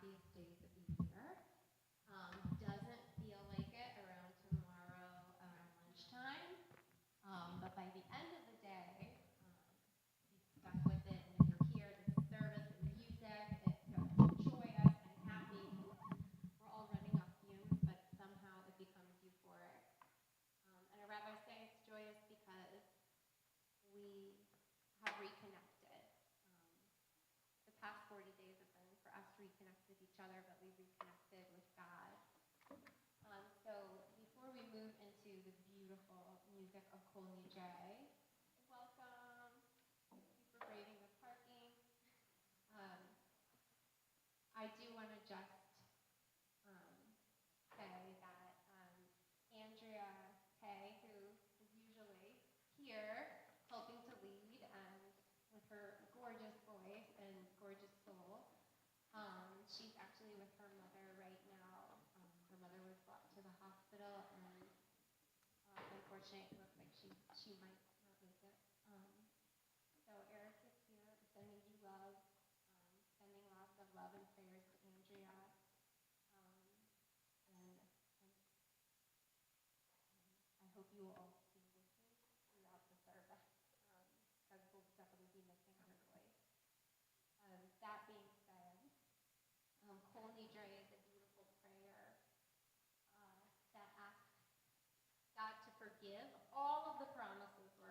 happiest days of the year. Doesn't feel like it around tomorrow around lunchtime, but by the end of the day, be stuck with it, and if you're here, the service and music, it's joyous and happy. We're all running off fumes, but somehow it becomes euphoric. And our rabbis say it's joyous because we have reconnected. The past 40 days have been for us to reconnect with each other, but we reconnected with God. So before we move into the beautiful music of Kol Nidre, welcome. Thank you for braving the parking. I do want to just say that Andrea Kay, who is usually here helping to lead and with her gorgeous voice and gorgeous soul, she's actually with her mother right now. Her mother was brought to the hospital, and unfortunately, it looks like she might not make it. So Eric is here sending you love, sending lots of love and prayers to Andrea, and I hope you will all be with me throughout the service, because we'll definitely be missing her voice. That being said, Kol Nidre is a beautiful prayer that asks God to forgive all of the promises we're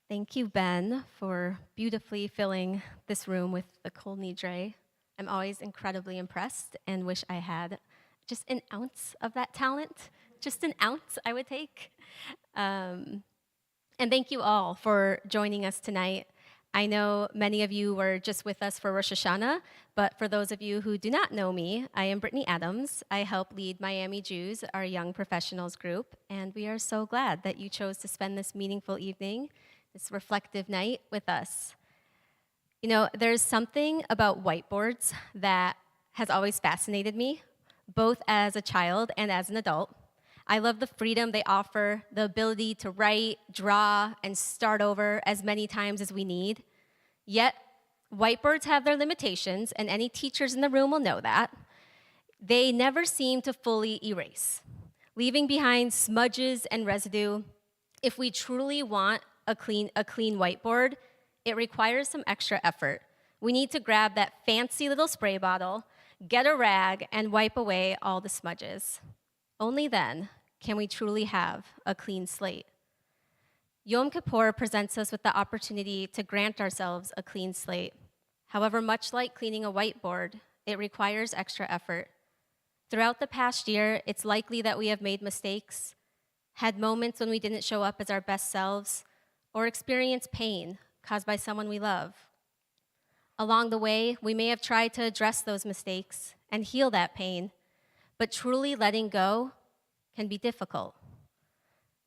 Thank you, Ben, for beautifully filling this room with the cool Nidre. I'm always incredibly impressed and wish I had just an ounce of that talent. Just an ounce I would take. And thank you all for joining us tonight. I know many of you were just with us for Rosh Hashanah, but for those of you who do not know me, I am Brittany Adams. I help lead Miami Jews, our young professionals group, and we are so glad that you chose to spend this meaningful evening, this reflective night with us. You know, there's something about whiteboards that has always fascinated me, both as a child and as an adult. I love the freedom they offer, the ability to write, draw, and start over as many times as we need. Yet, whiteboards have their limitations, and any teachers in the room will know that. They never seem to fully erase, leaving behind smudges and residue. If we truly want a clean whiteboard, it requires some extra effort. We need to grab that fancy little spray bottle, get a rag, and wipe away all the smudges. Only then can we truly have a clean slate. Yom Kippur presents us with the opportunity to grant ourselves a clean slate. However, much like cleaning a whiteboard, it requires extra effort. Throughout the past year, it's likely that we have made mistakes, had moments when we didn't show up as our best selves, or experienced pain caused by someone we love. Along the way, we may have tried to address those mistakes and heal that pain, but truly letting go can be difficult.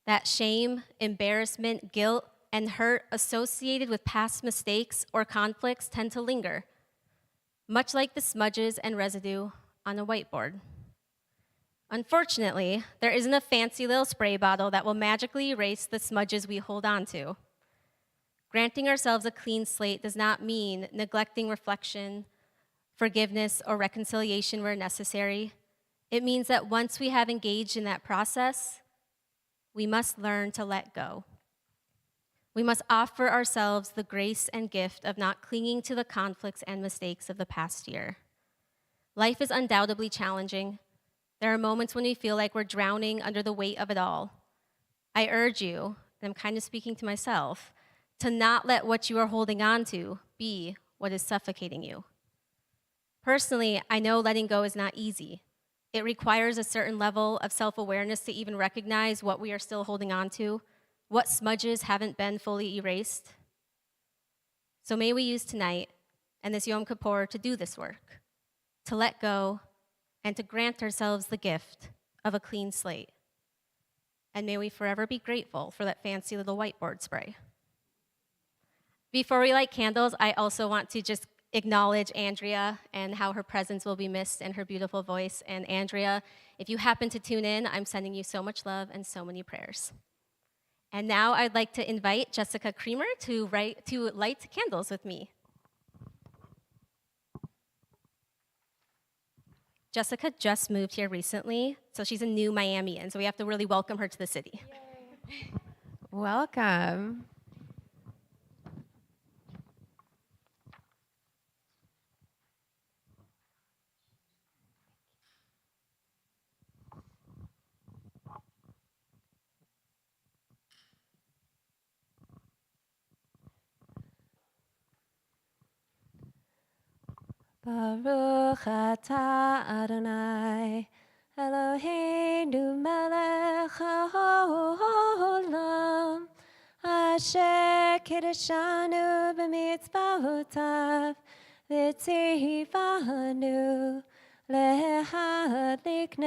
That shame, embarrassment, guilt, and hurt associated with past mistakes or conflicts tend to linger, much like the smudges and residue on a whiteboard. Unfortunately, there isn't a fancy little spray bottle that will magically erase the smudges we hold on to. Granting ourselves a clean slate does not mean neglecting reflection, forgiveness, or reconciliation where necessary. It means that once we have engaged in that process, we must learn to let go. We must offer ourselves the grace and gift of not clinging to the conflicts and mistakes of the past year. Life is undoubtedly challenging. There are moments when we feel like we're drowning under the weight of it all. I urge you, and I'm kind of speaking to myself, to not let what you are holding on to be what is suffocating you. Personally, I know letting go is not easy. It requires a certain level of self-awareness to even recognize what we are still holding on to, what smudges haven't been fully erased. So may we use tonight and this Yom Kippur to do this work, to let go and to grant ourselves the gift of a clean slate. And may we forever be grateful for that fancy little whiteboard spray. Before we light candles, I also want to just acknowledge Andrea and how her presence will be missed and her beautiful voice. And Andrea, if you happen to tune in, I'm sending you so much love and so many prayers. And now I'd like to invite Jessica Creamer to light candles with me. Jessica just moved here recently, so she's a new Miamian, so we have to really welcome her to the city. Yay. Welcome. Baruch atah Adonai, Eloheinu melech haolam, asher kiddushanu b'mitzvotav, v'tzivanu lehadlik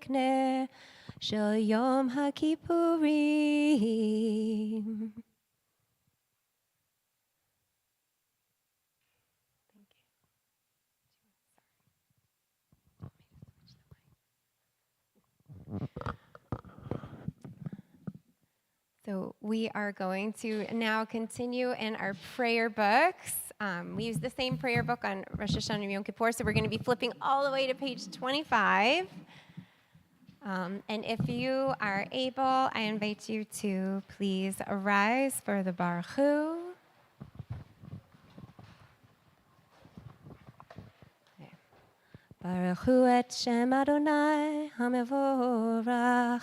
ner, shel Yom HaKippurim. So we are going to now continue in our prayer books. We use the same prayer book on Rosh Hashanah and Yom Kippur, so we're going to be flipping all the way to page 25. And if you are able, I invite you to please arise for the Baruch Hu. Baruch Hu et Shem Adonai HaMevorach.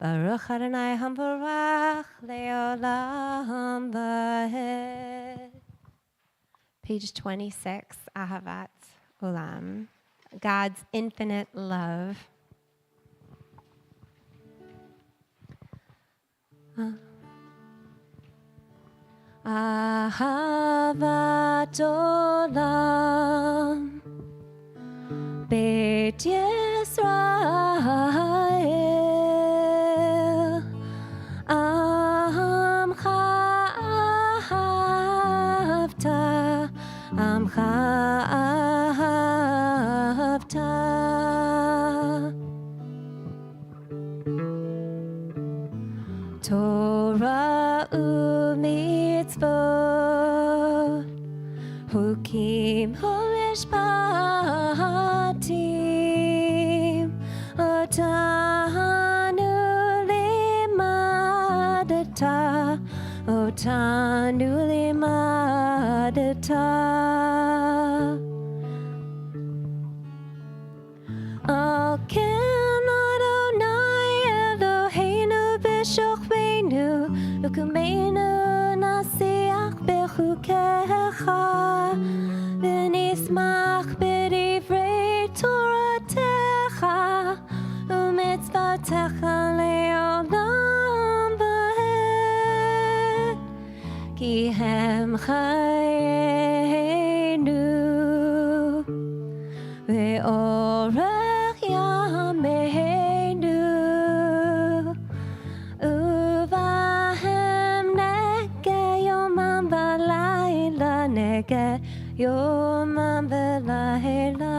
Baruch Adonai Hamvarach Leolam Vahed. Page 26, Ahavat Olam, God's infinite love. Ahavat Olam Beit Yisrael Amcha Ahavta Amcha Ahavta Torah u'mitzvot Hukim u'mishpatim Otanu limadata Otanu limadata Al ken Adonai Eloheinu b'shochveinu U'kumeinu nasiach b'chukecha V'nismach b'divrei Toratecha U'mitzvotecha le'olam v'ed Ki hem chayenu Ve'orech yameinu Uvahem nege yomam v'layla Nege yomam v'layla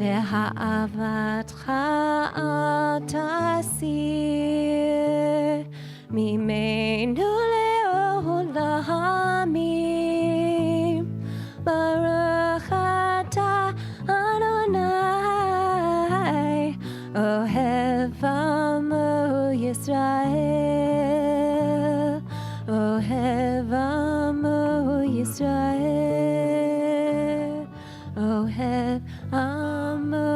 Ve'ha'avatcha al tasir Mimeinu le'olamim Baruch atah Adonai Ohev amo Yisrael Ohev amo Yisrael Ohev amo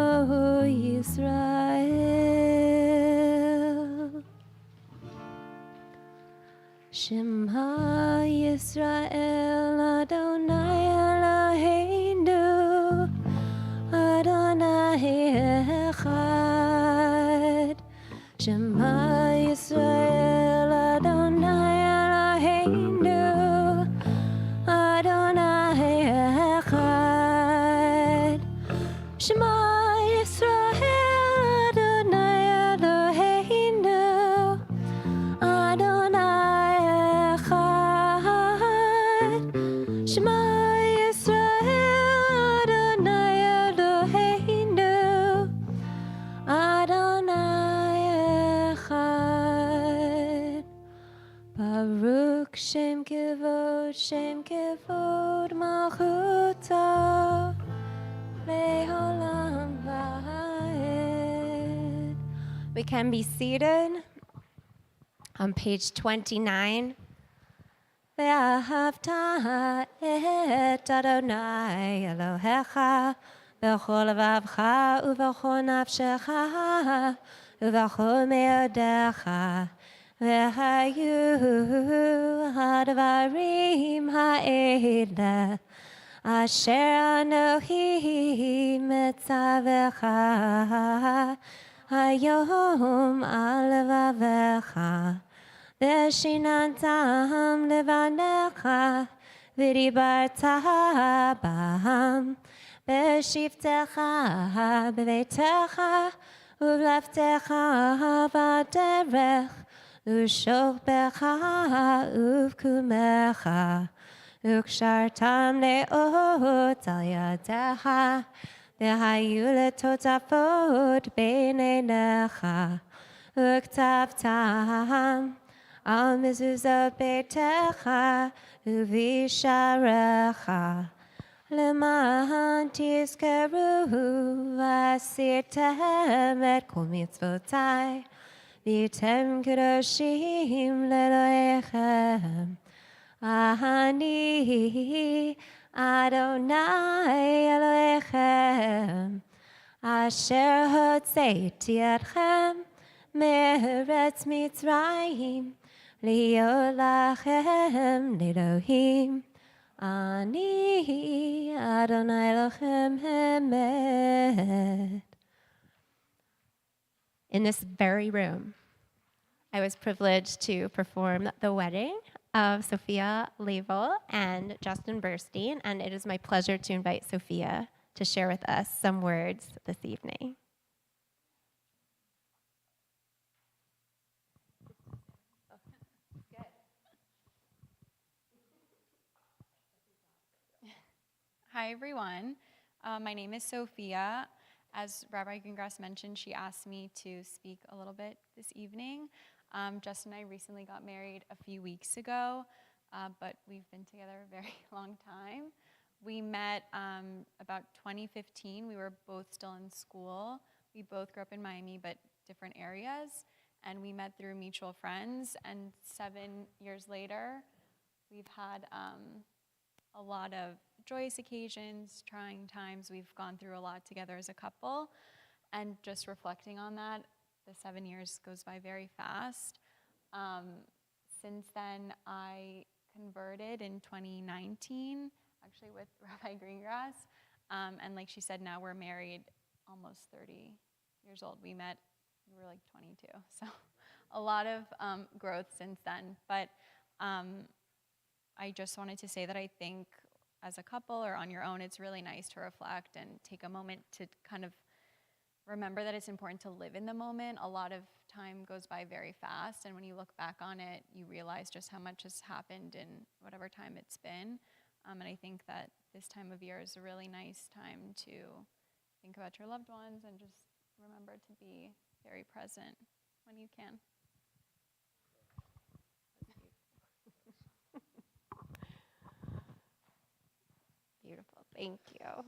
Yisrael Shema Yisrael Adonai Eloheinu Adonai Echad Shema Yisrael Adonai Eloheinu Adonai Echad Shema Yisrael Adonai Eloheinu Adonai Echad Shema Yisrael Adonai Eloheinu Adonai Echad Baruch Shem Kevod Malchuto Le'olam va'ed. We can be seated on page 29. Ve'ahavta et Adonai Elohecha b'chol levavcha u'b'chol nafshecha u'b'chol me'odecha ve'hayu hadvarim ha'ele asher Anochi metzavecha hayom al levavecha Veshinantam levanecha v'dibarta bam Beshivtecha b'veitecha u'vleftecha b'derech u'shokbecha u'vkumecha u'kshartam le'ot al yadecha v'hayu letotafot b'neinecha u'ktavtam al mezuzot beitecha u'visharecha למען תזכרו ועשיתם את כל מצוותיי והייתם קדושים לאלוהיכם אני אדוני אלוהיכם אשר הוצאתי אתכם מארץ מצרים, להיות לכם לאלוהים. אני אדוני אלוהים אמת. In this very room, I was privileged to perform the wedding of Sophia Label and Justin Burstein, and it is my pleasure to invite Sophia to share with us some words this evening. Hi, everyone. My name is Sophia. As Rabbi Greengrass mentioned, she asked me to speak a little bit this evening. Justin and I recently got married a few weeks ago, but we've been together a very long time. We met about 2015. We were both still in school. We both grew up in Miami, but different areas. And we met through mutual friends. And 7 years later, we've had a lot of joyous occasions, trying times. We've gone through a lot together as a couple. And just reflecting on that, the 7 years goes by very fast. Since then, I converted in 2019, actually with Rabbi Greengrass. And like she said, now we're married almost 30 years old. We met, we were like 22. So a lot of growth since then. But I just wanted to say that I think as a couple or on your own, it's really nice to reflect and take a moment to kind of remember that it's important to live in the moment. A lot of time goes by very fast, and when you look back on it, you realize just how much has happened in whatever time it's been. And I think that this time of year is a really nice time to think about your loved ones and just remember to be very present when you can. Beautiful, thank you.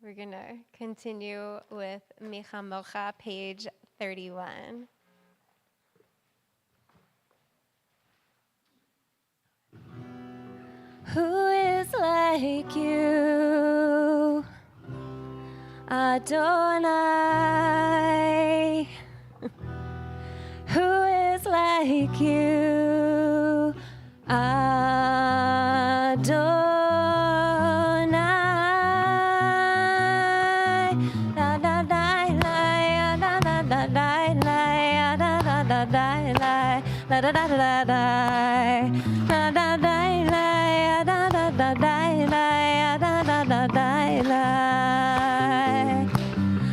We're gonna continue with Micha Mocha, page 31. Who is like you, Adonai? Who is like you, Adonai? La la la la la la la la la la la la la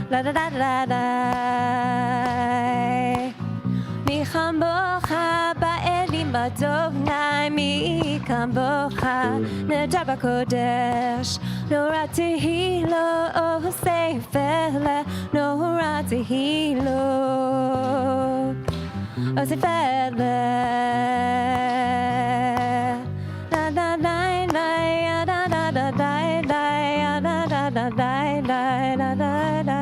la la la la Micham bocha ba'elim b'adonai Micham bocha neder b'kodesh Nora tehilo oh sefer Nora tehilo oh sefer La la la la da da da da da da da da da da da da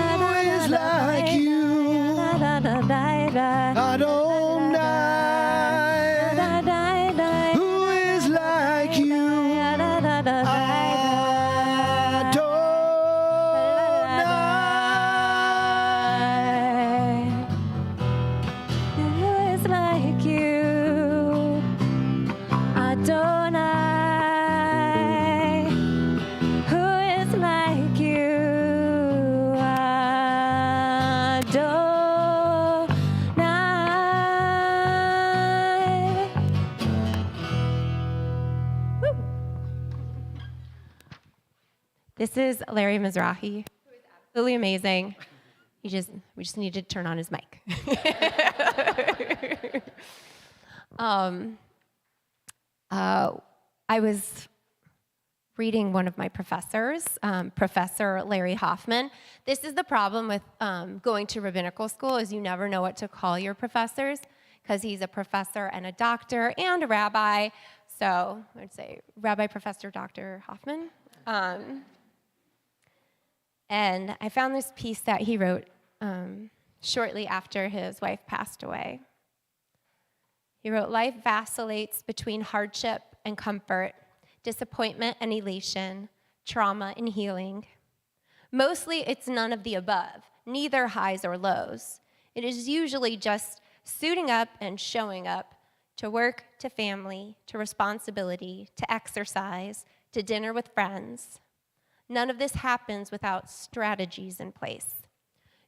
Who is like you, Adonai? Who is like you, Adonai? Who is like you, Adonai? Who is like you, Adonai? Woo. This is Larry Mizrahi, who is absolutely amazing. We just need to turn on his mic. I was reading one of my professors, Professor Larry Hoffman. This is the problem with going to rabbinical school is you never know what to call your professors because he's a professor and a doctor and a rabbi. So I'd say Rabbi Professor Dr. Hoffman. And I found this piece that he wrote shortly after his wife passed away. He wrote, "Life vacillates between hardship and comfort, disappointment and elation, trauma and healing. Mostly it's none of the above, neither highs or lows. It is usually just suiting up and showing up to work, to family, to responsibility, to exercise, to dinner with friends. None of this happens without strategies in place,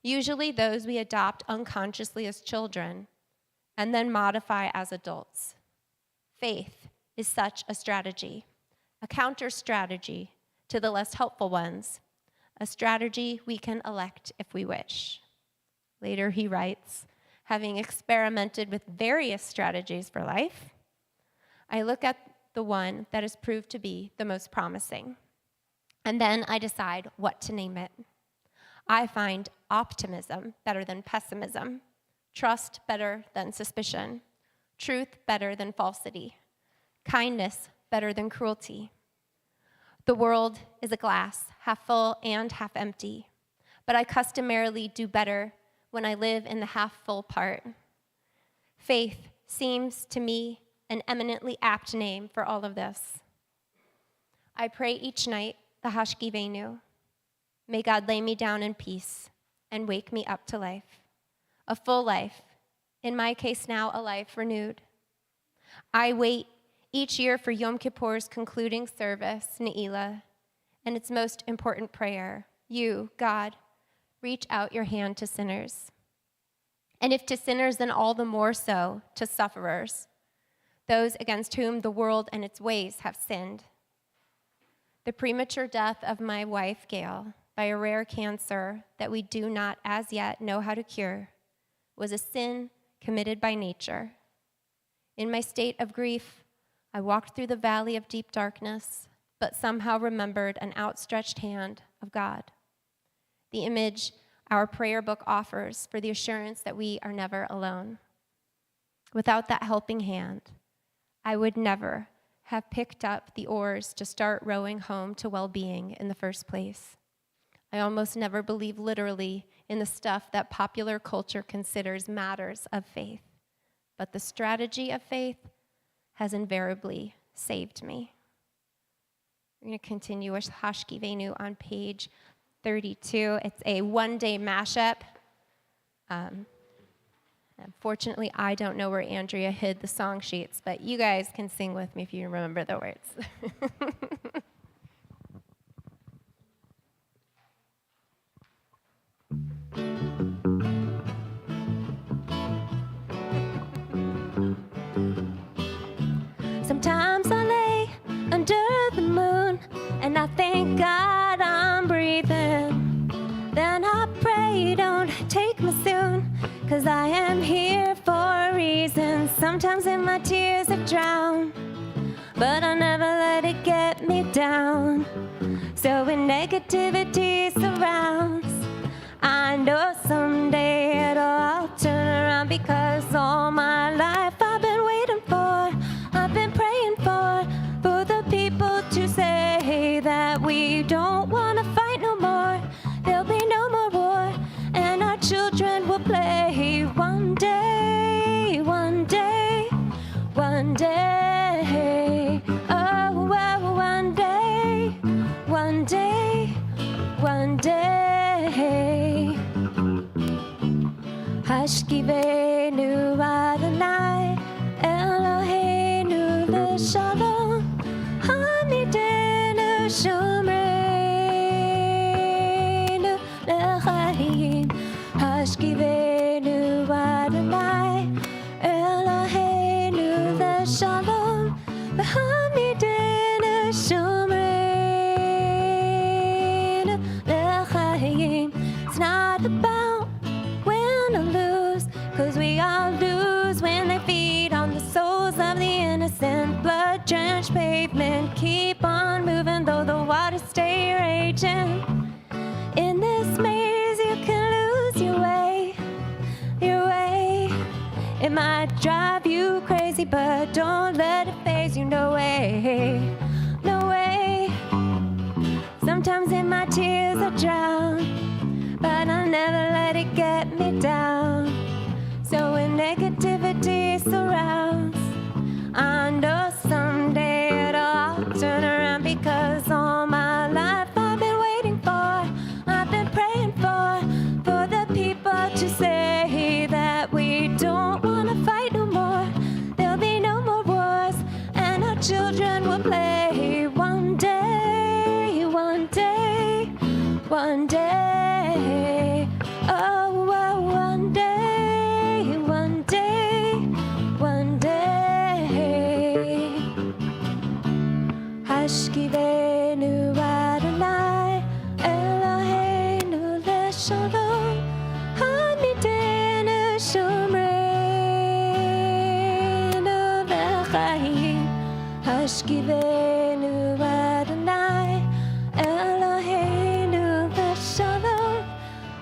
usually those we adopt unconsciously as children and then modify as adults. Faith is such a strategy, a counter strategy to the less helpful ones, a strategy we can elect if we wish." Later he writes, "Having experimented with various strategies for life, I look at the one that has proved to be the most promising, and then I decide what to name it. I find optimism better than pessimism, trust better than suspicion, truth better than falsity, kindness better than cruelty. The world is a glass, half full and half empty, but I customarily do better when I live in the half full part. Faith seems to me an eminently apt name for all of this. I pray each night the Hashkivenu. May God lay me down in peace and wake me up to life, a full life, in my case now a life renewed. I wait each year for Yom Kippur's concluding service, Ne'ilah, and its most important prayer. You, God, reach out your hand to sinners. And if to sinners, then all the more so to sufferers, those against whom the world and its ways have sinned. The premature death of my wife, Gail, by a rare cancer that we do not as yet know how to cure, was a sin committed by nature. In my state of grief, I walked through the valley of deep darkness, but somehow remembered an outstretched hand of God. The image our prayer book offers for the assurance that we are never alone. Without that helping hand, I would never have picked up the oars to start rowing home to well-being in the first place. I almost never believe literally in the stuff that popular culture considers matters of faith, but the strategy of faith has invariably saved me." We're going to continue with Hashkivenu on page 32. It's a one-day mashup. Unfortunately, I don't know where Andrea hid the song sheets, but you guys can sing with me if you remember the words. Sometimes I lay under the moon and I thank God I'm breathing. Then I pray, don't take me soon, 'cause I am here for a reason. Sometimes in my tears I drown, but I never let it get me down. So when negativity surrounds, I know someday it'll all turn around, because all my life I've been waiting for, I've been praying for the people to say that we don't want to fight no more. There'll be no more war, and our children will play one day, one day, one day. Oh, well, one day, one day, one day. Hashkivenu Adonai, Eloheinu l'shalom, Hamidenu shomreinu l'chaim. Hashkivenu Adonai, Eloheinu l'shalom, Hamidenu shomreinu l'chaim. It's not about win or lose, 'cause we all lose when they feed on the souls of the innocent. Blood-drenched pavement, keep on moving though the waters stay raging. In this maze you can lose your way, your way. It might drive you crazy, but don't let it faze you, no way, no way. Sometimes in my tears I drown, Elohim. One day, one day, one day. Oh, oh, one day, one day, one day. Hashkivenu Adonai, Eloheinu leshalom, Hamidenu shomreinu lechayim. Hashkivenu Adonai, Eloheinu leshalom,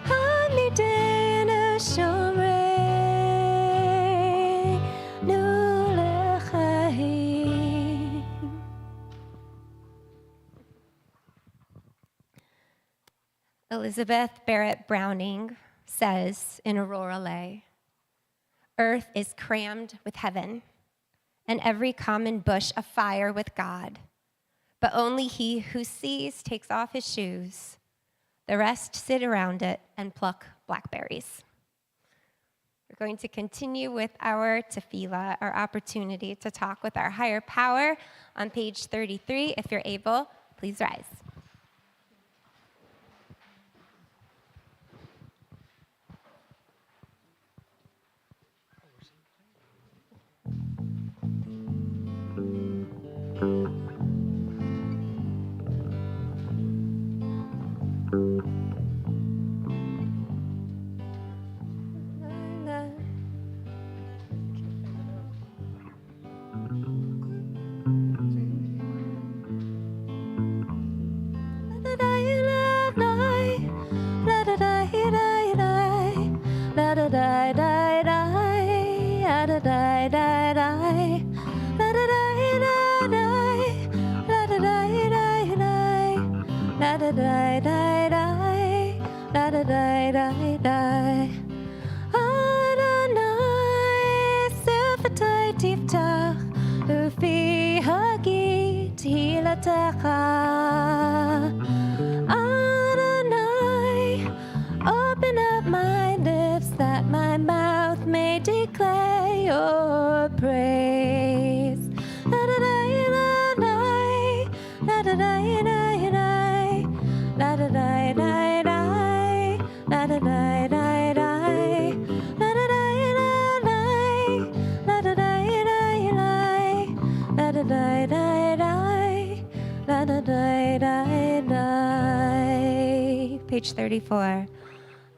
Hamidenu shomreinu lechayim. Elizabeth Barrett Browning says in Aurora Lay, "Earth is crammed with heaven, and every common bush afire with God. But only he who sees takes off his shoes. The rest sit around it and pluck blackberries." We're going to continue with our tefillah, our opportunity to talk with our higher power on page 33. If you're able, please rise. Adonai, open up my lips that my mouth may declare your praise. Page 34.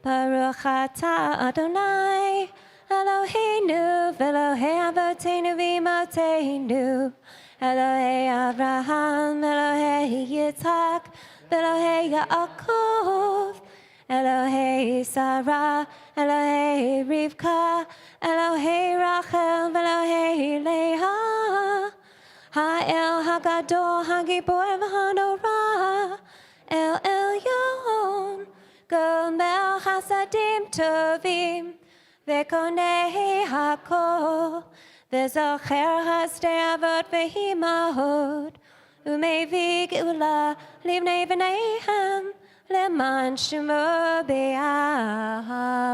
Baruch atah Adonai, Eloheinu v'Elohei avoteinu v'imotenu, Elohei Avraham, Elohei Yitzhak, v'Elohei Yaakov, Elohei Sarah, Elohei Rivka, Elohei Rachel, v'Elohei Leah, Ha'el Hagadol, Hagibor v'Hanorah, El Elyon, Gomel Hasadim Tovim, Vekonei Hakol, Vezocher Hasdei Avot Vehimahod, Umevi Geula, Livnei V'neihem, Leman Shemo Be'ahava.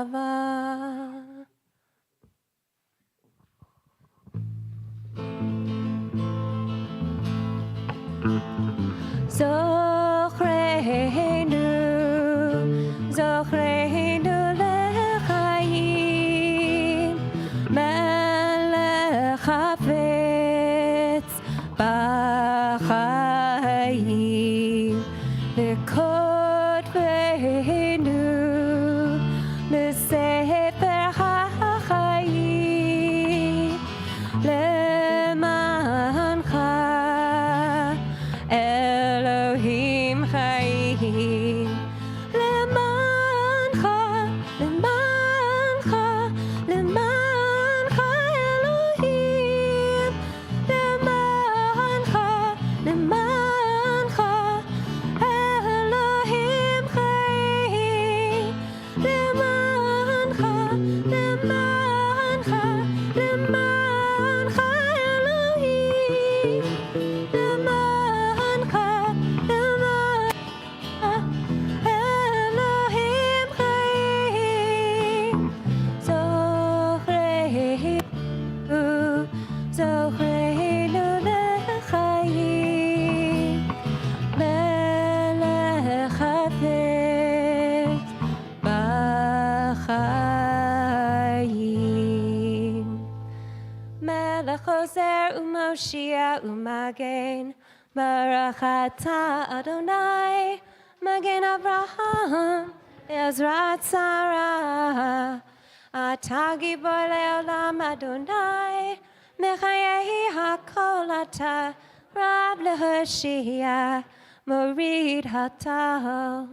Zochreinu lechayim, melech hafetz b'chayim, v'kotveinu b'sefer hachayim, lemancha Elohim chayim. Elohim, lemancha Hoshea umagen. Baruch atah Adonai, Magen Avraham, Ezrat Sarah. Atah gibor le'olam Adonai, Mechayehi hakol atah, Rab leHoshea, Morid hatah.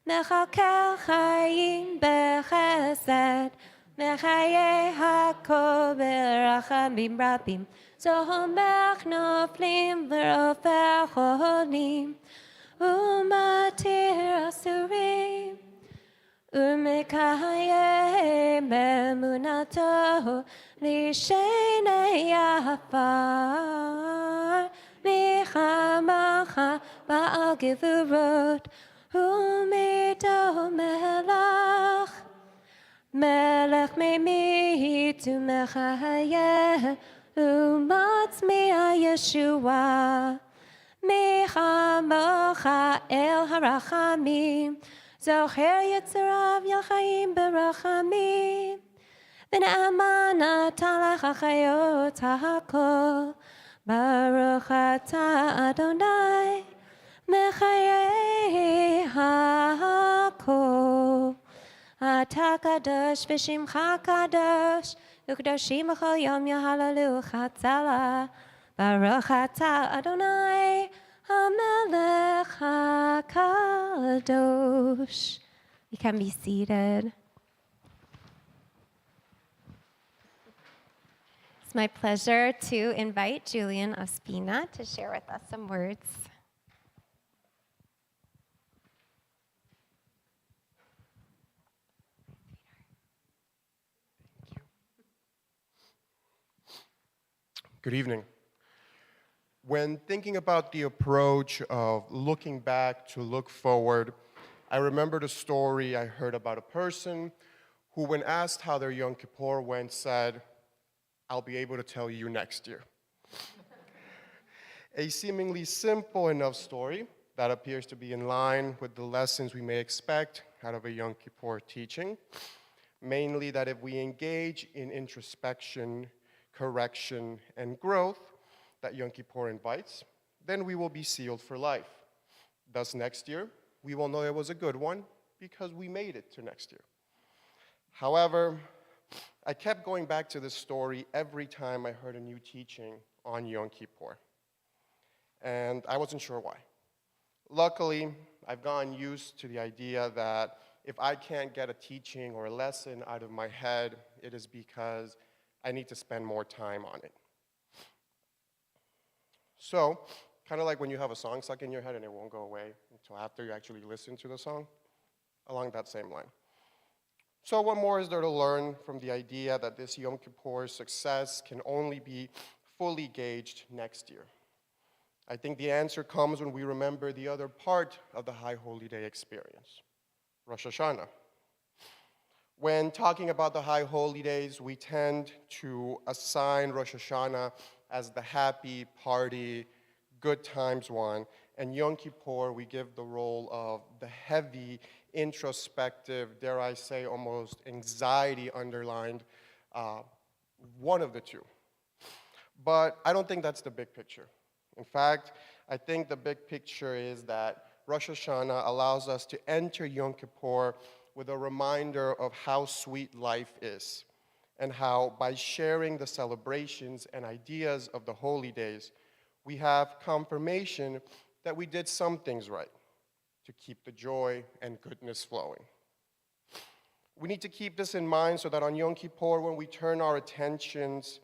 Mechakel chayim bechesed, Mechaye hakol berachamim rabim. Zohomech noflim v'rofer cholim, umatir asurim, umekayem bemunato lishenei afar, michamacha ba'al gevurot, umido melach. Melech me'mit u'mechayeh u'matzmi Yeshua. Mechamocha el harachamim, zocher yitzarav yachayim berachamim. V'ne'amana talach achayot ha'kol, Baruch atah Adonai, mechayeh ha'kol. Atah kadosh v'shimcha kadosh, u'kadoshim b'chol yom yahalalu chatzala. Baruch atah Adonai, HaMelech HaKadosh. You can be seated. It's my pleasure to invite Julian Ospina to share with us some words. Good evening. When thinking about the approach of looking back to look forward, I remembered a story I heard about a person who, when asked how their Yom Kippur went, said, "I'll be able to tell you next year." A seemingly simple enough story that appears to be in line with the lessons we may expect out of a Yom Kippur teaching, mainly that if we engage in introspection, correction, and growth that Yom Kippur invites, then we will be sealed for life. Thus, next year, we will know it was a good one because we made it to next year. However, I kept going back to this story every time I heard a new teaching on Yom Kippur, and I wasn't sure why. Luckily, I've gotten used to the idea that if I can't get a teaching or a lesson out of my head, it is because I need to spend more time on it. So, kind of like when you have a song stuck in your head and it won't go away until after you actually listen to the song, along that same line. So what more is there to learn from the idea that this Yom Kippur success can only be fully gauged next year? I think the answer comes when we remember the other part of the High Holy Day experience, Rosh Hashanah. When talking about the High Holy Days, we tend to assign Rosh Hashanah as the happy, party, good times one, and Yom Kippur, we give the role of the heavy, introspective, dare I say, almost anxiety underlined, one of the two. But I don't think that's the big picture. In fact, I think the big picture is that Rosh Hashanah allows us to enter Yom Kippur with a reminder of how sweet life is, and how by sharing the celebrations and ideas of the holy days, we have confirmation that we did some things right to keep the joy and goodness flowing. We need to keep this in mind so that on Yom Kippur, when we turn our attentions,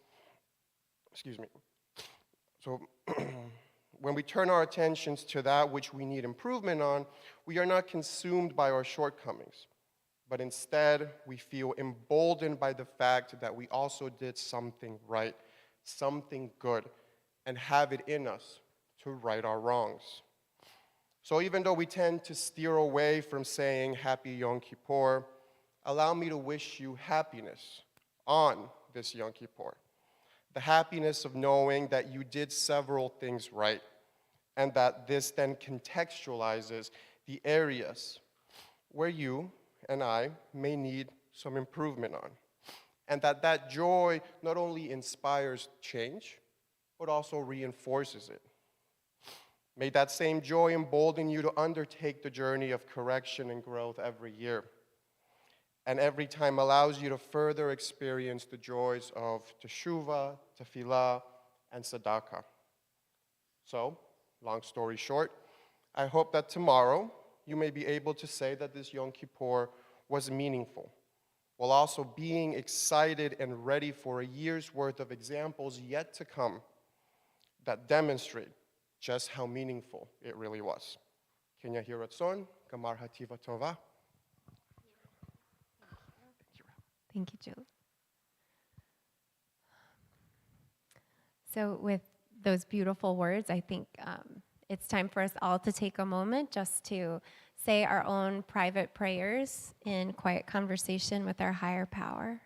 when we turn our attentions to that which we need improvement on, we are not consumed by our shortcomings, but instead we feel emboldened by the fact that we also did something right, something good, and have it in us to right our wrongs. So even though we tend to steer away from saying Happy Yom Kippur, allow me to wish you happiness on this Yom Kippur. The happiness of knowing that you did several things right, and that this then contextualizes the areas where you and I may need some improvement on. And that joy not only inspires change, but also reinforces it. May that same joy embolden you to undertake the journey of correction and growth every year. And every time allows you to further experience the joys of teshuvah, tefillah, and tzedakah. So, long story short, I hope that tomorrow you may be able to say that this Yom Kippur was meaningful, while also being excited and ready for a year's worth of examples yet to come that demonstrate just how meaningful it really was. Kenya Hiratzon, Gamar Hativa Tova. Thank you, Julie. So with those beautiful words, I think it's time for us all to take a moment just to say our own private prayers in quiet conversation with our higher power.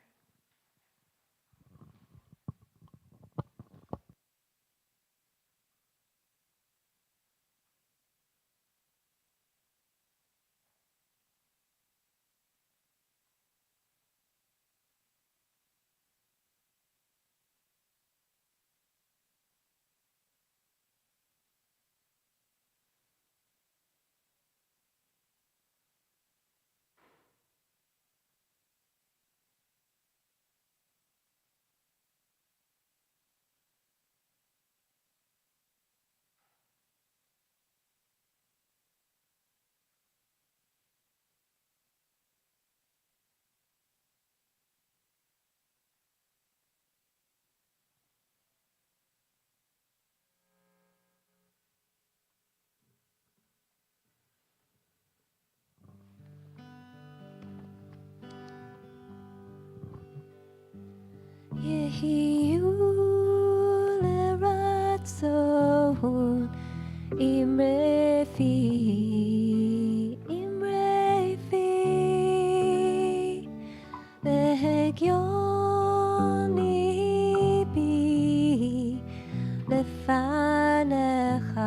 יהיו לרצון אמרי פי והגיוני בי לפניך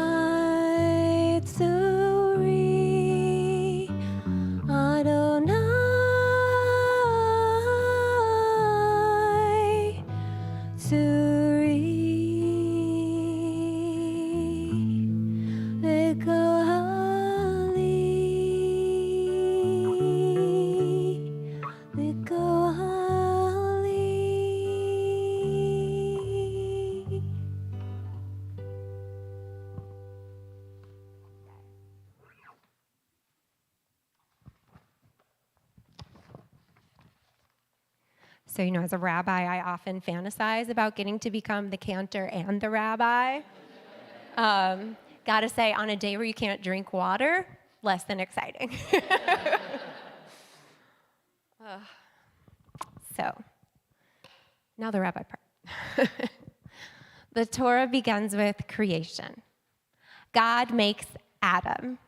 Adonai Tzuri, Adonai Tzuri, Lekohali, Lekohali. So, as a rabbi, I often fantasize about getting to become the cantor and the rabbi. Gotta say, on a day where you can't drink water, less than exciting. So, now the rabbi part. The Torah begins with creation. God makes Adam,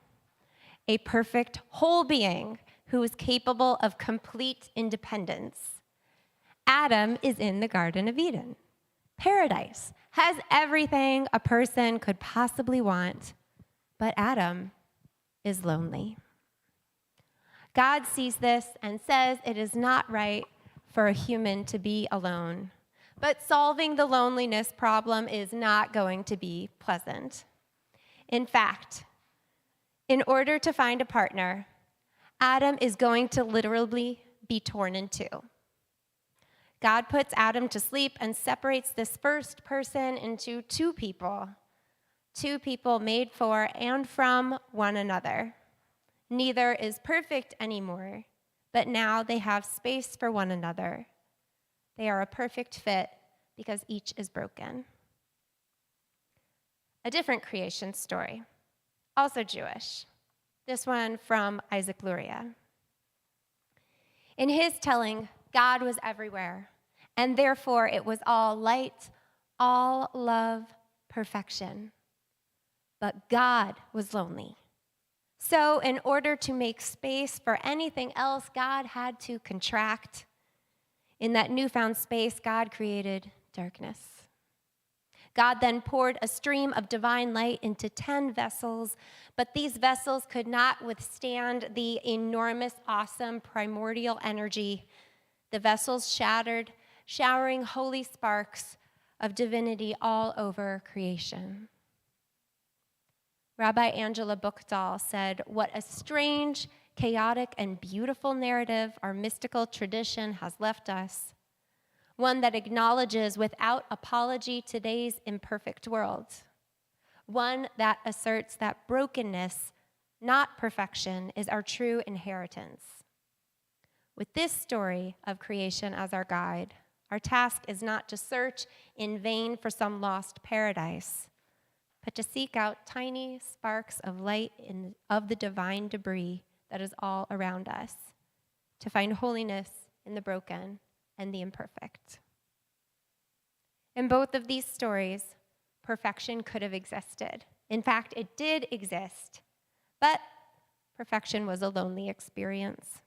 a perfect whole being who is capable of complete independence. Adam is in the Garden of Eden. Paradise has everything a person could possibly want, but Adam is lonely. God sees this and says it is not right for a human to be alone, but solving the loneliness problem is not going to be pleasant. In fact, in order to find a partner, Adam is going to literally be torn in two. God puts Adam to sleep and separates this first person into two people made for and from one another. Neither is perfect anymore, but now they have space for one another. They are a perfect fit because each is broken. A different creation story, also Jewish. This one from Isaac Luria. In his telling, God was everywhere, and therefore it was all light, all love, perfection. But God was lonely. So in order to make space for anything else, God had to contract. In that newfound space, God created darkness. God then poured a stream of divine light into 10 vessels, but these vessels could not withstand the enormous, awesome, primordial energy. The vessels shattered, showering holy sparks of divinity all over creation. Rabbi Angela Buchdahl said, "What a strange, chaotic, and beautiful narrative our mystical tradition has left us. One that acknowledges without apology today's imperfect world. One that asserts that brokenness, not perfection, is our true inheritance. With this story of creation as our guide, our task is not to search in vain for some lost paradise, but to seek out tiny sparks of light of the divine debris that is all around us, to find holiness in the broken and the imperfect." In both of these stories, perfection could have existed. In fact, it did exist, but perfection was a lonely experience.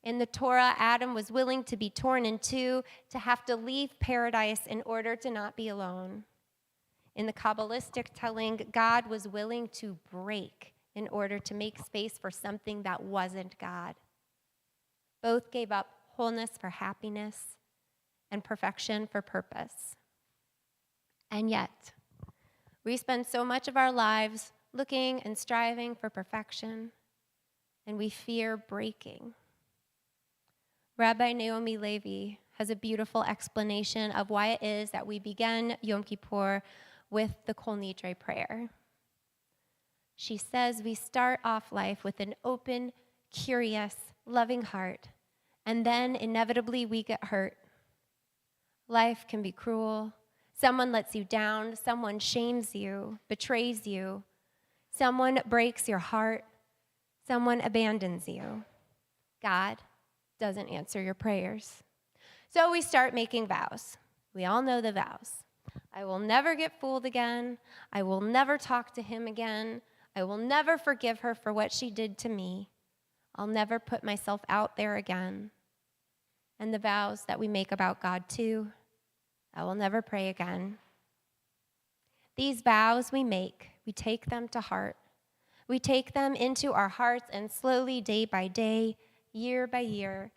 In the Torah, Adam was willing to be torn in two, to have to leave paradise in order to not be alone. In the Kabbalistic telling, God was willing to break in order to make space for something that wasn't God. Both gave up wholeness for happiness and perfection for purpose. And yet, we spend so much of our lives looking and striving for perfection, and we fear breaking. Rabbi Naomi Levy has a beautiful explanation of why it is that we begin Yom Kippur with the Kol Nidre prayer. She says we start off life with an open, curious, loving heart, and then inevitably we get hurt. Life can be cruel. Someone lets you down, someone shames you, betrays you, someone breaks your heart, someone abandons you. God doesn't answer your prayers. So we start making vows. We all know the vows. I will never get fooled again. I will never talk to him again. I will never forgive her for what she did to me. I'll never put myself out there again. And the vows that we make about God too. I will never pray again. These vows we make, we take them to heart. We take them into our hearts, and slowly, day by day, year by year,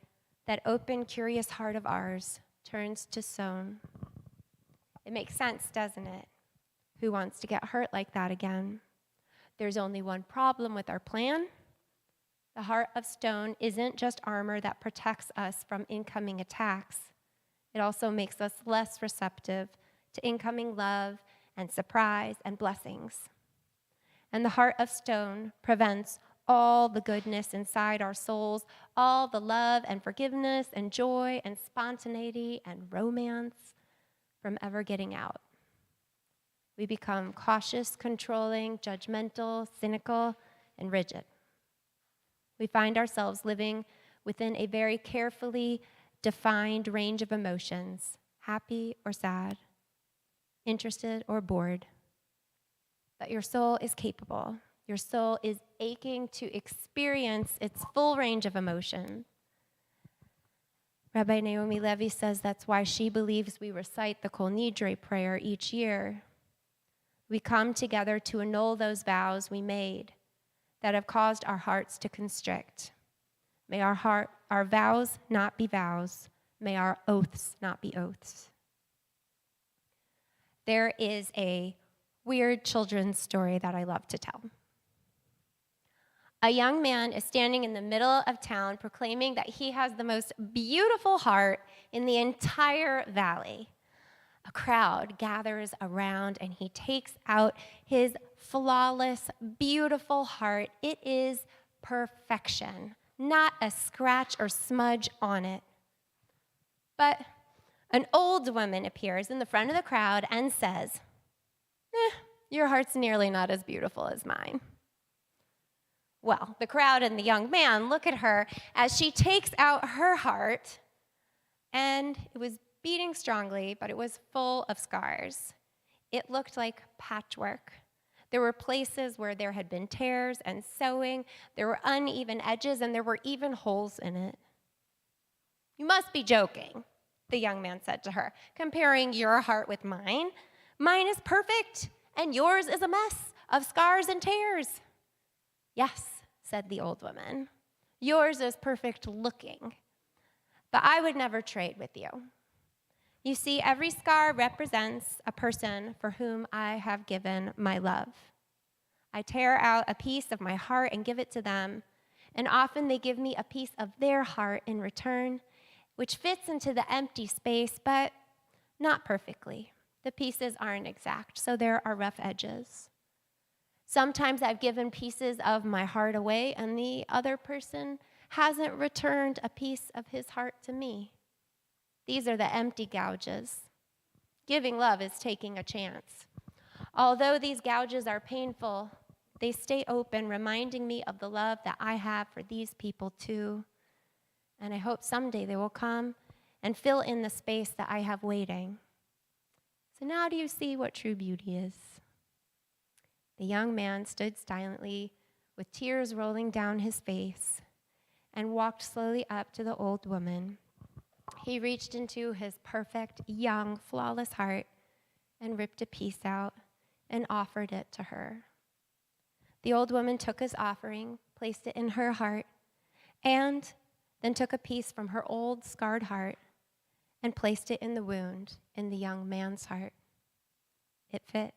that open, curious heart of ours turns to stone. It makes sense, doesn't it? Who wants to get hurt like that again? There's only one problem with our plan. The heart of stone isn't just armor that protects us from incoming attacks. It also makes us less receptive to incoming love and surprise and blessings. And the heart of stone prevents all the goodness inside our souls, all the love and forgiveness and joy and spontaneity and romance from ever getting out. We become cautious, controlling, judgmental, cynical, and rigid. We find ourselves living within a very carefully defined range of emotions, happy or sad, interested or bored. But your soul is capable. Your soul is aching to experience its full range of emotion. Rabbi Naomi Levy says that's why she believes we recite the Kol Nidre prayer each year. We come together to annul those vows we made that have caused our hearts to constrict. May our vows not be vows. May our oaths not be oaths. There is a weird children's story that I love to tell. A young man is standing in the middle of town proclaiming that he has the most beautiful heart in the entire valley. A crowd gathers around and he takes out his flawless, beautiful heart. It is perfection, not a scratch or smudge on it. But an old woman appears in the front of the crowd and says, "Your heart's nearly not as beautiful as mine." Well, the crowd and the young man look at her as she takes out her heart, and it was beating strongly, but it was full of scars. It looked like patchwork. There were places where there had been tears and sewing, there were uneven edges, and there were even holes in it. "You must be joking," the young man said to her, "comparing your heart with mine. Mine is perfect, and yours is a mess of scars and tears. Yes, said the old woman, yours is perfect looking, but I would never trade with you. You see, every scar represents a person for whom I have given my love. I tear out a piece of my heart and give it to them, and often they give me a piece of their heart in return, which fits into the empty space, but not perfectly. The pieces aren't exact, so there are rough edges. Sometimes I've given pieces of my heart away, and the other person hasn't returned a piece of his heart to me. These are the empty gouges. Giving love is taking a chance. Although these gouges are painful, they stay open, reminding me of the love that I have for these people too. And I hope someday they will come and fill in the space that I have waiting. So now do you see what true beauty is? The young man stood silently with tears rolling down his face and walked slowly up to the old woman. He reached into his perfect, young, flawless heart and ripped a piece out and offered it to her. The old woman took his offering, placed it in her heart, and then took a piece from her old, scarred heart and placed it in the wound in the young man's heart. It fit,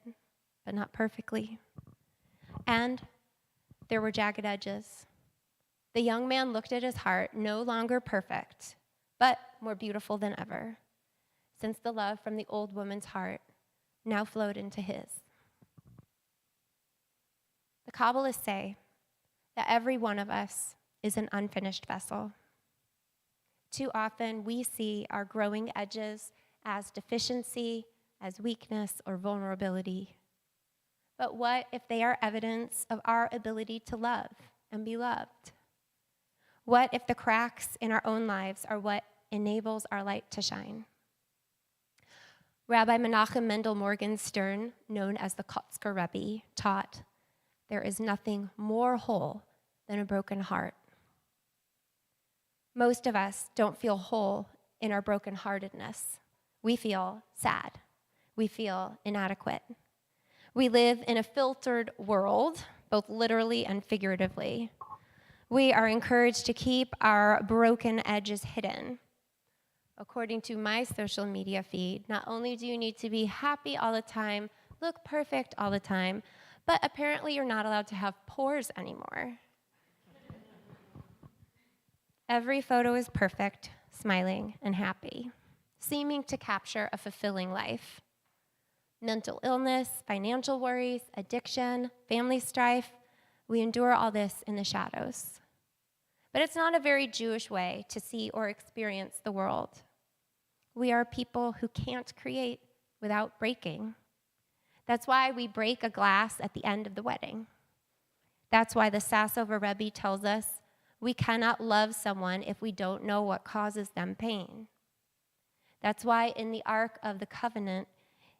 but not perfectly. And there were jagged edges. The young man looked at his heart, no longer perfect, but more beautiful than ever, since the love from the old woman's heart now flowed into his. The Kabbalists say that every one of us is an unfinished vessel. Too often we see our growing edges as deficiency, as weakness, or vulnerability. But what if they are evidence of our ability to love and be loved? What if the cracks in our own lives are what enables our light to shine? Rabbi Menachem Mendel Morgenstern, known as the Kotzker Rebbe, taught, there is nothing more whole than a broken heart. Most of us don't feel whole in our brokenheartedness. We feel sad. We feel inadequate. We live in a filtered world, both literally and figuratively. We are encouraged to keep our broken edges hidden. According to my social media feed, not only do you need to be happy all the time, look perfect all the time, but apparently you're not allowed to have pores anymore. Every photo is perfect, smiling, and happy, seeming to capture a fulfilling life. Mental illness, financial worries, addiction, family strife, we endure all this in the shadows. But it's not a very Jewish way to see or experience the world. We are people who can't create without breaking. That's why we break a glass at the end of the wedding. That's why the Sassover Rebbe tells us we cannot love someone if we don't know what causes them pain. That's why in the Ark of the Covenant,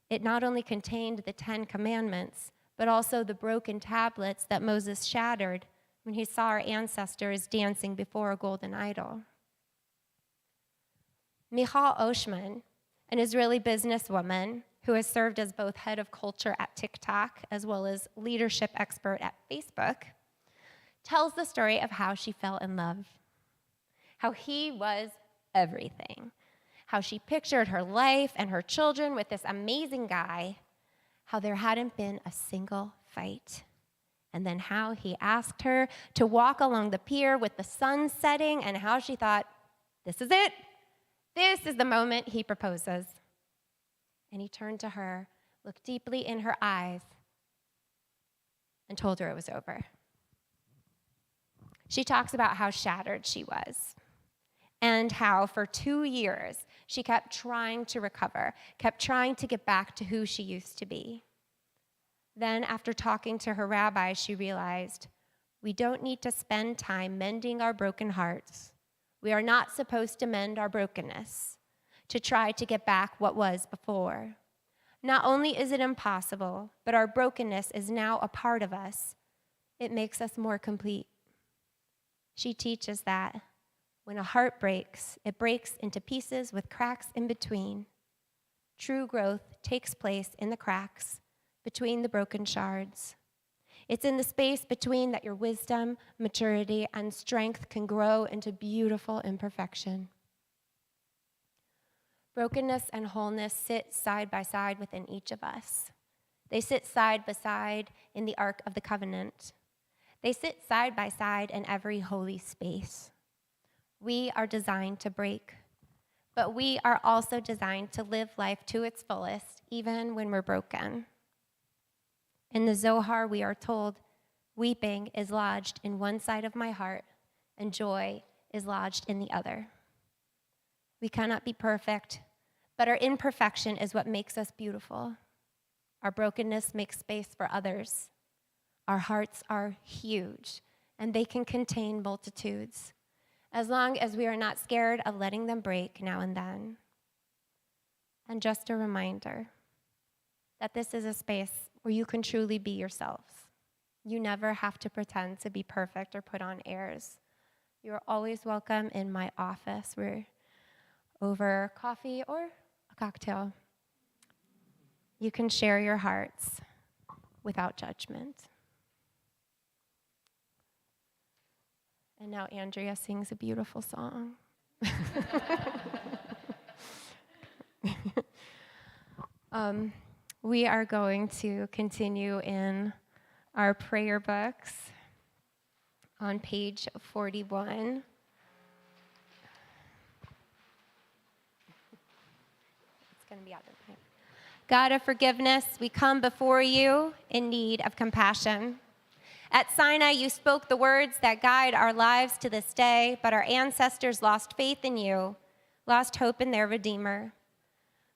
it not only contained the 10 Commandments, but also the broken tablets that Moses shattered when he saw our ancestors dancing before a golden idol. Michal Oshman, an Israeli businesswoman who has served as both head of culture at TikTok as well as leadership expert at Facebook, tells the story of how she fell in love, how he was everything, how she pictured her life and her children with this amazing guy, how there hadn't been a single fight, and then how he asked her to walk along the pier with the sun setting, and how she thought, this is it. This is the moment he proposes. And he turned to her, looked deeply in her eyes, and told her it was over. She talks about how shattered she was and how for 2 years she kept trying to recover, kept trying to get back to who she used to be. Then, after talking to her rabbi, she realized we don't need to spend time mending our broken hearts. We are not supposed to mend our brokenness to try to get back what was before. Not only is it impossible, but our brokenness is now a part of us. It makes us more complete. She teaches that when a heart breaks, it breaks into pieces with cracks in between. True growth takes place in the cracks between the broken shards. It's in the space between that your wisdom, maturity, and strength can grow into beautiful imperfection. Brokenness and wholeness sit side by side within each of us. They sit side by side in the Ark of the Covenant. They sit side by side in every holy space. We are designed to break, but we are also designed to live life to its fullest, even when we're broken. In the Zohar, we are told, weeping is lodged in one side of my heart, and joy is lodged in the other. We cannot be perfect, but our imperfection is what makes us beautiful. Our brokenness makes space for others. Our hearts are huge, and they can contain multitudes, as long as we are not scared of letting them break now and then. And just a reminder that this is a space where you can truly be yourselves. You never have to pretend to be perfect or put on airs. You are always welcome in my office. We're over coffee or a cocktail. You can share your hearts without judgment. And now Andrea sings a beautiful song. We are going to continue in our prayer books on page 41. It's going to be out there. God of forgiveness, we come before you in need of compassion. At Sinai, you spoke the words that guide our lives to this day, but our ancestors lost faith in you, lost hope in their Redeemer.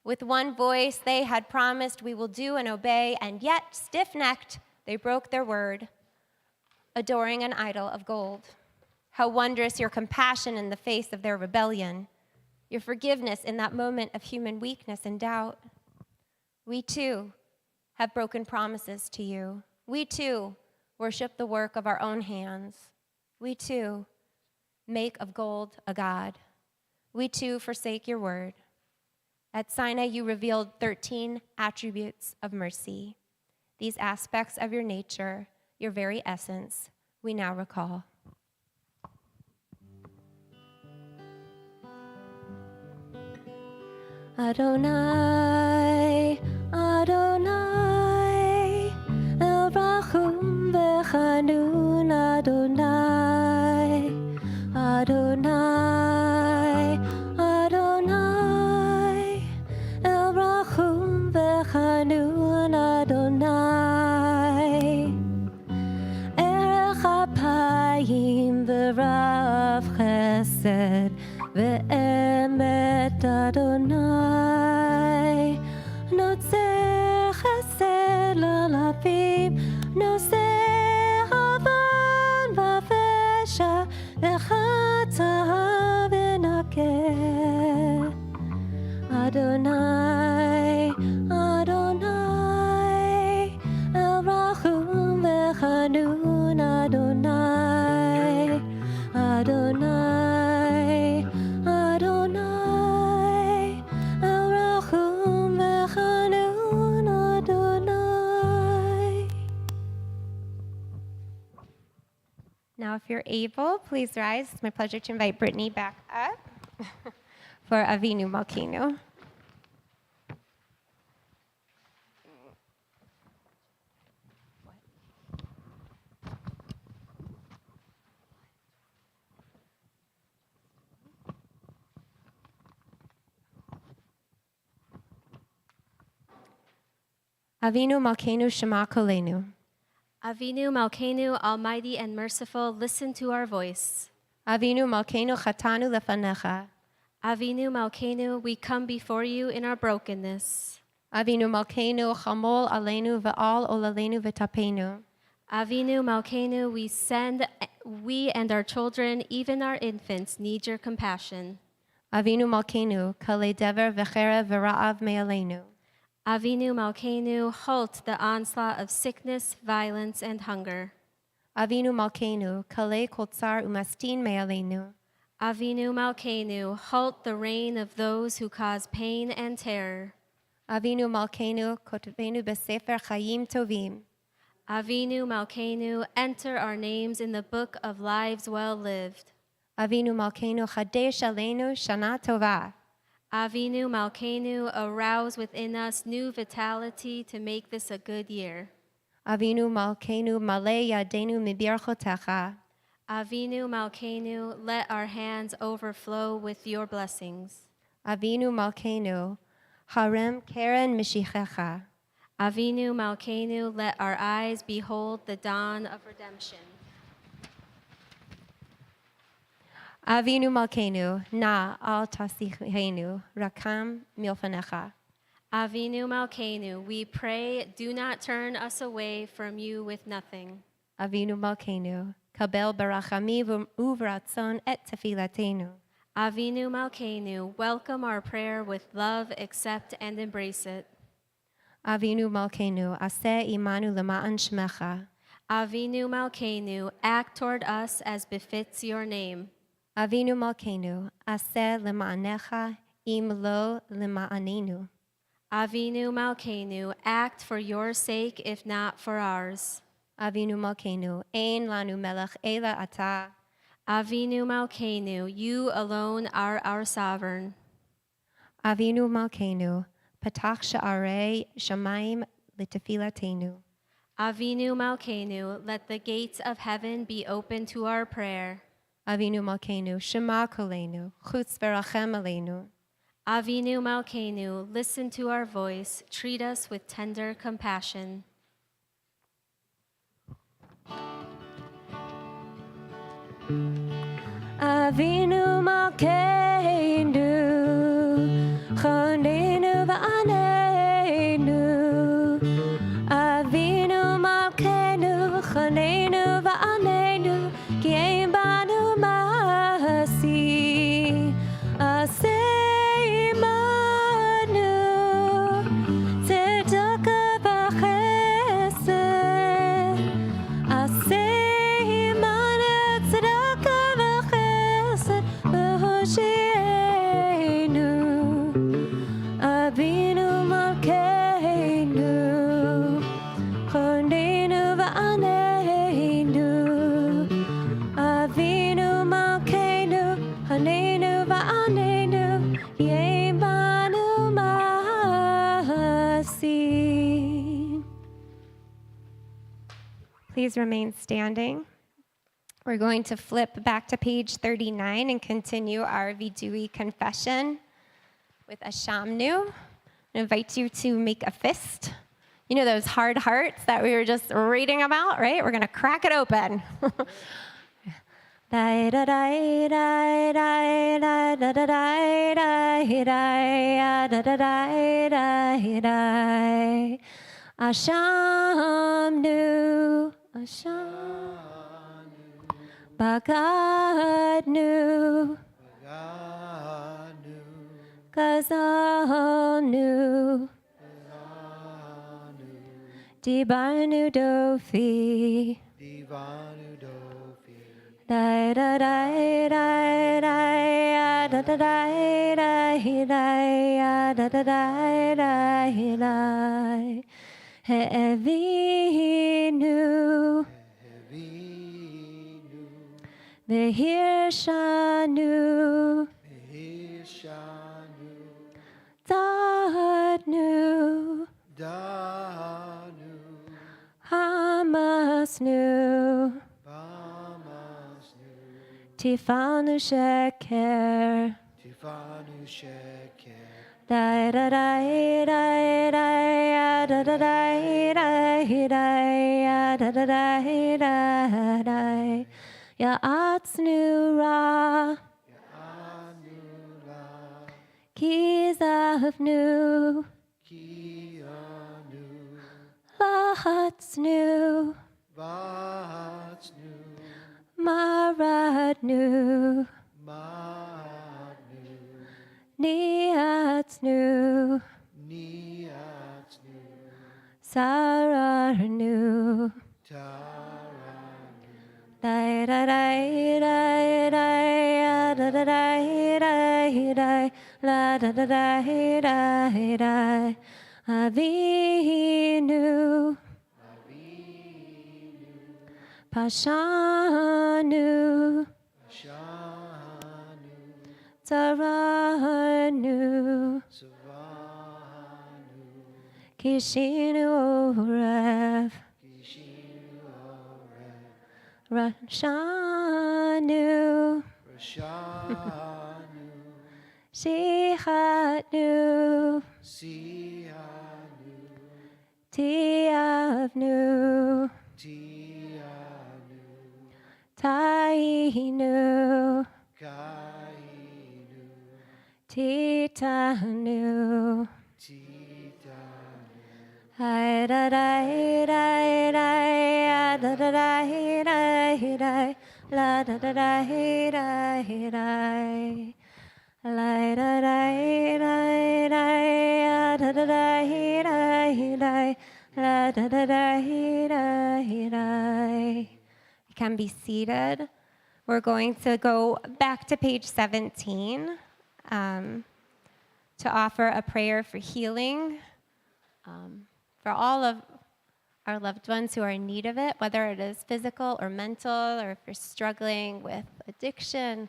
With one voice, they had promised, we will do and obey, and yet, stiff-necked, they broke their word, adoring an idol of gold. How wondrous your compassion in the face of their rebellion, your forgiveness in that moment of human weakness and doubt. We too have broken promises to you. We too worship the work of our own hands. We too make of gold a god. We too forsake your word. At Sinai, you revealed 13 attributes of mercy. These aspects of your nature, your very essence, we now recall. Adonai, Adonai, El Rachum V'Chanun Adonai, Adonai, Adonai, El Rachum V'Chanun Adonai, Erech Apayim V'Rav Chesed Ve'emet Adonai, Notzer Chesed L'Lavim, Notzer Avon V'Avesha V'Chata V'Nakeh. Adonai, Adonai, El Rachum V'Chanun Adonai, Adonai, Adonai, El Rachum V'Chanun Adonai. Now, if you're able, please rise. It's my pleasure to invite Brittany back up for Avinu Malkeinu. Avinu Malkeinu Shema Kolenu. Avinu Malkeinu, almighty and merciful, listen to our voice. Avinu Malkeinu Chatanu Lefanecha. Avinu Malkeinu, we come before you in our brokenness. Avinu Malkeinu Chamol Aleinu Ve'al Olalenu V'Tapenu. Avinu Malkeinu, we and our children, even our infants, need your compassion. Avinu Malkeinu Kale Dever V'Cherev V'Ra'av Me'aleinu. Avinu Malkeinu, halt the onslaught of sickness, violence, and hunger. Avinu Malkeinu Kale Kotzar Umastin Me'aleinu. Avinu Malkeinu, halt the reign of those who cause pain and terror. Avinu Malkeinu, Kotvenu B'Sefer Chaim Tovim. Avinu Malkeinu, enter our names in the book of lives well lived. Avinu Malkeinu, Chadesh Aleinu Shana Tova. Avinu Malkeinu, arouse within us new vitality to make this a good year. Avinu Malkeinu, Malei Yadenu Mibirchotecha. Avinu Malkeinu, let our hands overflow with your blessings. Avinu Malkeinu, Harem Keren Mishichecha. Avinu Malkeinu, let our eyes behold the dawn of redemption. Avinu Malkeinu, Na Al Tasichenu, Rakam Milfanecha. Avinu Malkeinu, we pray, do not turn us away from you with nothing. Avinu Malkeinu, Kabel Barachami Uvratzon et Tefilatenu. Avinu Malkeinu, welcome our prayer with love, accept and embrace it. Avinu Malkeinu, Aseh Imanu Lema'an Shmecha. Avinu Malkeinu, act toward us as befits your name. Avinu Malkeinu, Aseh Lema'anecha, Im Lo Lema'anenu. Avinu Malkeinu, act for your sake if not for ours. Avinu Malkeinu, Ein Lanu Melech Ela Ata. Avinu Malkeinu, you alone are our sovereign. Avinu Malkeinu, Patach Sha'arei Shamayim L'Tefilatenu. Avinu Malkeinu, let the gates of heaven be open to our prayer. Avinu Malkeinu, Shema Kolenu, Chutz V'rachem Aleinu. Avinu Malkeinu, listen to our voice, treat us with tender compassion. Avinu Malkeinu, Chonenu V'Aneinu. Avinu Malkeinu, Chonenu V'Aneinu, Ki ein banu ma'asi. Aseh imanu, tzedakah v'chesed. Aseh imanu, tzedakah v'chesed, v'hoshienu. Avinu Malkeinu, Chonenu v'Aneinu. Avinu Malkeinu, Chonenu v'Aneinu, Yein banu ma'asi. Please remain standing. We're going to flip back to page 39 and continue our Vidui confession with a Shamnu. I invite you to make a fist. You know those hard hearts that we were just reading about, right? We're going to crack it open. Dai da dai dai dai dai da da dai dai dai da da dai dai dai. Ashamnu, Ashamnu, Bagadnu, Gazalnu, Dibarnu Dofi. Dai da dai dai dai da da dai dai dai da da dai dai dai. He'evinu, Vehirshanu, Dadnu, Hamasnu, Tifanu Sheker. Dai da dai dai dai da da dai dai dai da da dai dai dai. Ya atznu ra, Kizavnu, Lahatznu, Maradnu, Niatznu, Sararnu. Dai da dai dai dai da da dai dai dai la da da dai dai dai. Avinu, Pashanu, Taranu, Kishinu Orev, Rashanu, Shihanu, Tiavnu, Tainu, Titanu, Hai da da da da da da da da la da da da da da la da da da da da da da la da da da da. You can be seated. We're going to go back to page 17 to offer a prayer for healing for all of our loved ones who are in need of it, whether it is physical or mental, or if you're struggling with addiction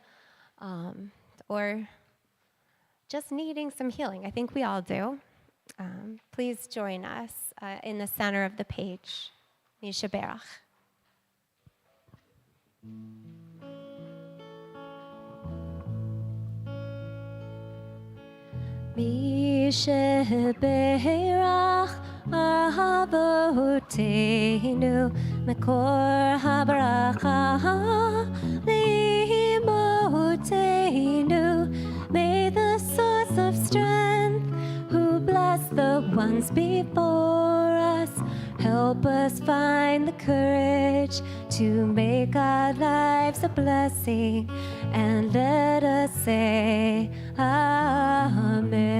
or just needing some healing. I think we all do. Please join us in the center of the page. Yishaberach. Misheberach Avotenu Mekor Habracha Limotenu. May the source of strength, who bless the ones before us, help us find the courage to make our lives a blessing, and let us say Amen.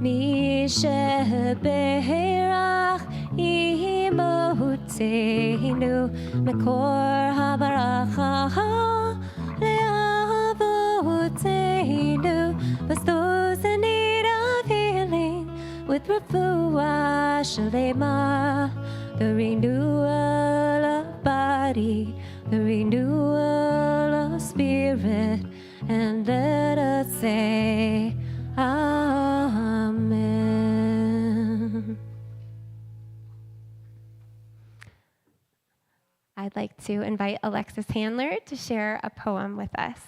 Misheberach imotenu mekor habaracha leavotenu. Bless those in need of healing with refuah shalema, the renewal of body, the renewal of spirit, and let us say Amen. I'd like to invite Alexis Handler to share a poem with us.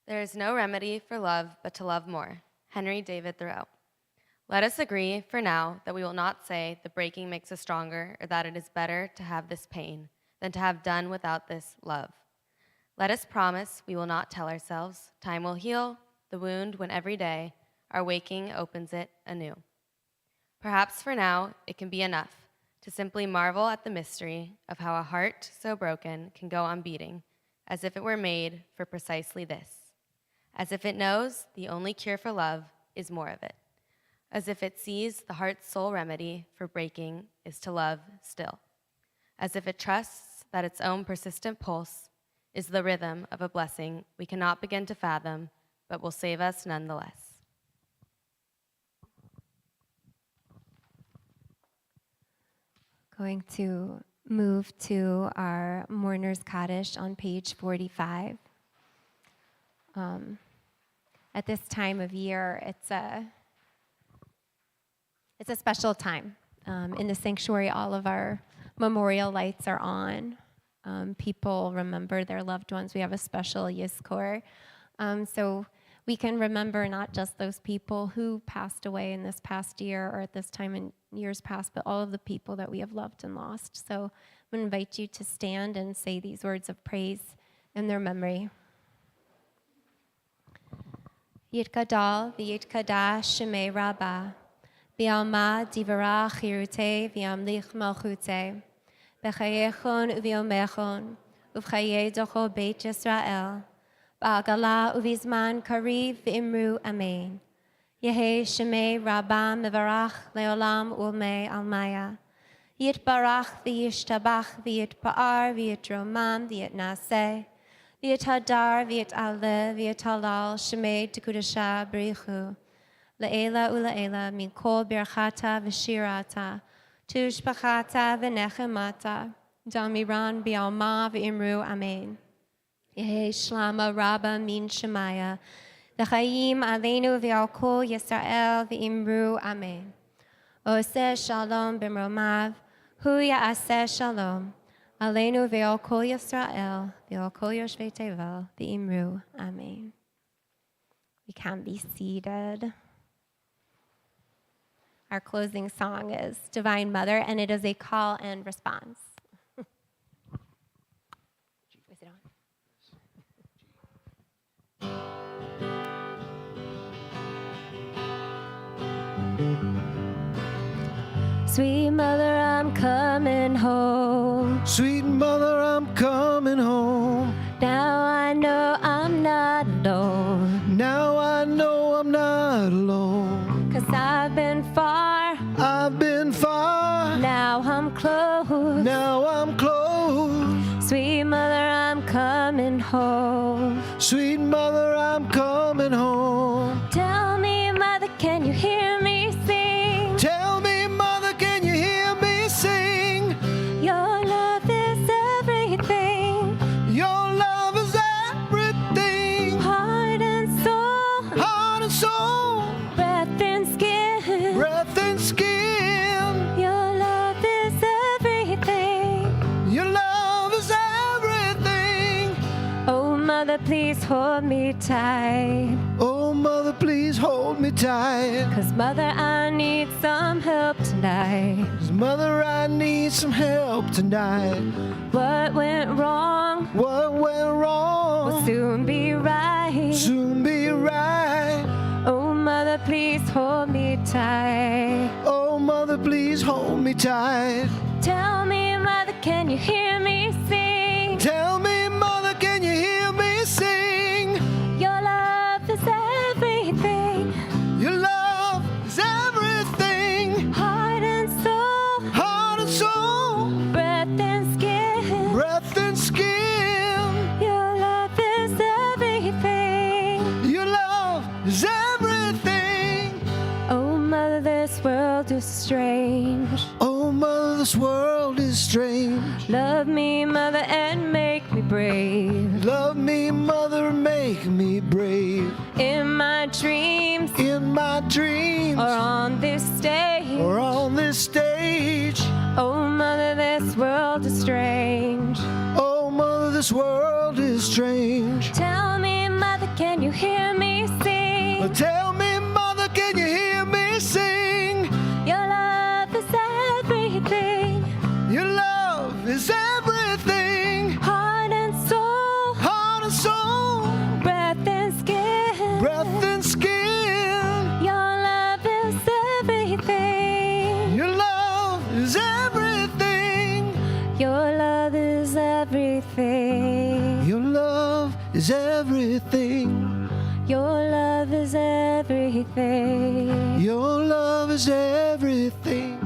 There is no remedy for love but to love more. Henry David Thoreau. Let us agree, for now, that we will not say the breaking makes us stronger, or that it is better to have this pain than to have done without this love. Let us promise we will not tell ourselves time will heal the wound when every day our waking opens it anew. Perhaps for now it can be enough to simply marvel at the mystery of how a heart so broken can go on beating as if it were made for precisely this, as if it knows the only cure for love is more of it, as if it sees the heart's sole remedy for breaking is to love still, as if it trusts that its own persistent pulse is the rhythm of a blessing we cannot begin to fathom, but will save us nonetheless. Going to move to our Mourner's Kaddish on page 45. At this time of year, it's a special time. In the sanctuary, all of our memorial lights are on. People remember their loved ones. We have a special Yizkor. So we can remember not just those people who passed away in this past year or at this time in years past, but all of the people that we have loved and lost. So I'm going to invite you to stand and say these words of praise in their memory. Yitkadal v'yitkadash shemei rabbah, v'yalma divarach chirute v'yamlich malchute, b'chayechon u'v'yomechon, u'v'chayei docho beit Yisrael, ba'agala u'v'zman kariv v'imru amen. Yehi shemei rabbah mevarach leolam ulmei almaya, Yitbarach v'yishtabach v'yitpa'ar v'yitromam v'yitnaseh v'yithadar v'yit'aleh v'yithalal shemei tekudasha b'richu La'ela ula'ela min kol birchata v'shirata tushbachata v'nechemata damiran bi'alma v'imru amen. Yehi shlama rabba min shemaya v'chayim aleinu v'al kol Yisrael v'imru amen. Oseh shalom b'mromav hu ya'aseh shalom aleinu v'al kol Yisrael v'al kol yoshvei tevel v'imru amen. We can be seated. Our closing song is Divine Mother, and it is a call and response. Is it on? Sweet mother, I'm coming home. Sweet mother, I'm coming home. Now I know I'm not alone. Now I know I'm not alone. 'Cause I've been far. I've been far. Now I'm close. Now I'm close. Sweet mother, I'm coming home. Sweet mother, I'm coming home. Tell me, mother, can you hear me sing? Tell me, mother, can you hear me sing? Your love is everything. Your love is everything. Heart and soul. Heart and soul. Breath and skin. Breath and skin. Your love is everything. Your love is everything. Oh, mother, please hold me tight. Oh, mother, please hold me tight. 'Cause mother, I need some help tonight. 'Cause mother, I need some help tonight. What went wrong What went wrong will soon be right. soon be right. Oh, mother, please hold me tight. Oh, mother, please hold me tight. Tell me, mother, can you hear me sing? Tell me, mother, can you hear me sing? Your love is everything. Your love is everything. Heart and soul. Heart and soul. Breath and skin. Breath and skin. Your love is everything. Your love is everything. Oh, mother, this world is strange. Oh, mother, this world is strange. Love me, mother, and make me brave. Love me, mother, make me brave. In my dreams In my dreams or on this stage. or on this stage. Oh, mother, this world is strange. Oh, mother, this world is strange. Tell me, mother, can you hear me sing? Tell me, mother, can you hear me sing? Your love is everything. Your love is everything. Heart and soul. Heart and soul. Breath and skin. Breath and skin. Your love is everything. Your love is everything. Your love is everything. Your love is everything. Your love is everything. Your love is everything.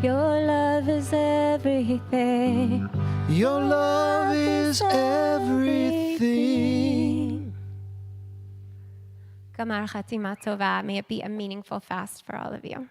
Your love is everything. Your love is everything. Gamar Chatima Tova. May it be a meaningful fast for all of you.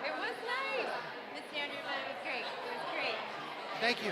It was nice. Miss Sanders, it was great. It was great. Thank you.